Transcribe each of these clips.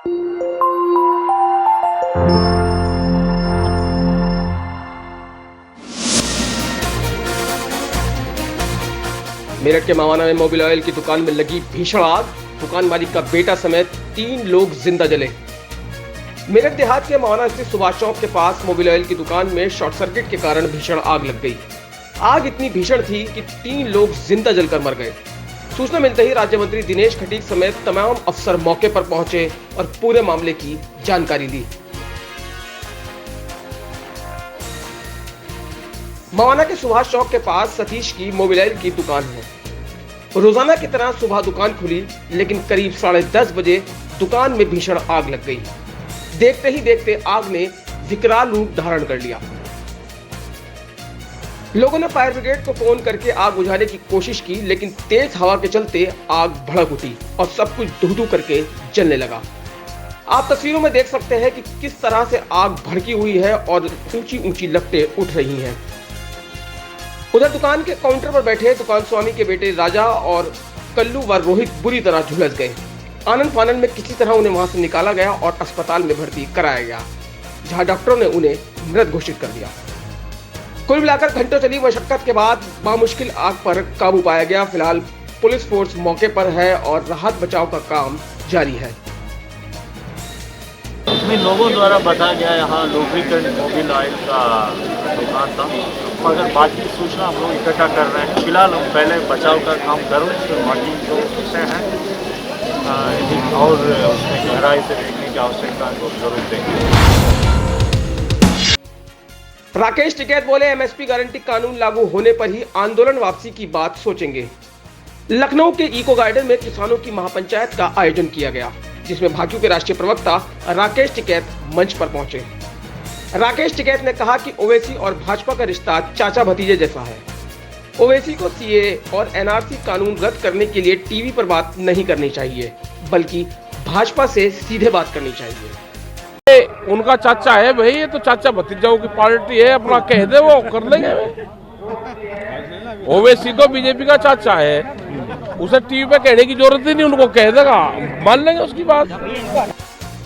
मेरठ के मवाना में Mobil oil की दुकान में लगी भीषण आग। दुकान मालिक का बेटा समेत 3 लोग जिंदा जले। मेरठ देहात के मवाना स्थित सुभाष चौक के पास मोबिल ऑयल की दुकान में शॉर्ट सर्किट के कारण भीषण आग लग गई। आग इतनी भीषण थी कि 3 लोग जिंदा जलकर मर गए। सूचना मिलते ही राज्य मंत्री दिनेश खटीक समेत तमाम अफसर मौके पर पहुंचे और पूरे मामले की जानकारी ली। मवाना के सुभाष चौक के पास सतीश की मोबिल ऑयल की दुकान है। रोजाना की तरह सुबह दुकान खुली, लेकिन करीब 10:30 बजे दुकान में भीषण आग लग गई। देखते ही देखते आग ने विकराल रूप धारण कर लिया। लोगों ने फायर ब्रिगेड को फोन करके आग बुझाने की कोशिश की, लेकिन तेज हवा के चलते आग भड़क उठी और सब कुछ धू-धू करके जलने लगा। आप तस्वीरों में देख सकते हैं कि किस तरह से आग भड़की हुई है और ऊंची ऊंची लपटें उठ रही हैं। उधर दुकान के काउंटर पर बैठे दुकान स्वामी के बेटे राजा और कल्लू व रोहित बुरी तरह झुलस गए। आनंद फानन में किसी तरह उन्हें वहां से निकाला गया और अस्पताल में भर्ती कराया गया, जहां डॉक्टरों ने उन्हें मृत घोषित कर दिया। कुल मिलाकर घंटों चली मशक्कत के बाद बामुश्किल आग पर काबू पाया गया। फिलहाल पुलिस फोर्स मौके पर है और राहत बचाव का काम जारी है। इसमें लोगों द्वारा बताया गया यहाँ लुब्रिकेंट मोबिल ऑयल का दुकान था, मगर बाकी सूचना हम लोग इकट्ठा कर रहे हैं। फिलहाल हम पहले बचाव का काम कर रहे हैं, फिर बाकी जो विषय हैं और उसमें गहराई से देखने की आवश्यकता को जरूर देंगे। राकेश टिकैत बोले, एमएसपी गारंटी कानून लागू होने पर ही आंदोलन वापसी की बात सोचेंगे। लखनऊ के इको गार्डन में किसानों की महापंचायत का आयोजन किया गया, जिसमें भाजपा के राष्ट्रीय प्रवक्ता राकेश टिकैत मंच पर पहुंचे। राकेश टिकैत ने कहा कि ओवैसी और भाजपा का रिश्ता चाचा भतीजे जैसा है। ओवैसी को सीएए और एनआरसी कानून रद्द करने के लिए टीवी पर बात नहीं करनी चाहिए, बल्कि भाजपा से सीधे बात करनी चाहिए। उनका चाचा है भाई, ये तो चाचा भतीजाओं की पार्टी है, अपना कह दे वो कर लेंगे। ओवैसी तो बीजेपी का चाचा है, उसे टीवी पे कहने की जरूरत ही नहीं, उनको कह देगा, मान लेंगे उसकी बात।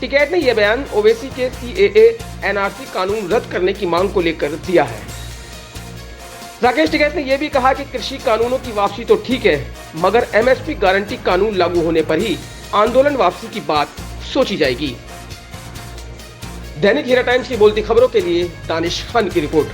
टिकैत ने यह बयान ओवैसी के सीएए एनआरसी कानून रद्द करने की मांग को लेकर दिया है। राकेश टिकैत ने यह भी कहा कि कृषि कानूनों की वापसी तो ठीक है, मगर एमएसपी गारंटी कानून लागू होने पर ही आंदोलन वापसी की बात सोची जाएगी। दैनिक हीरा टाइम्स की बोलती खबरों के लिए दानिश खान की रिपोर्ट।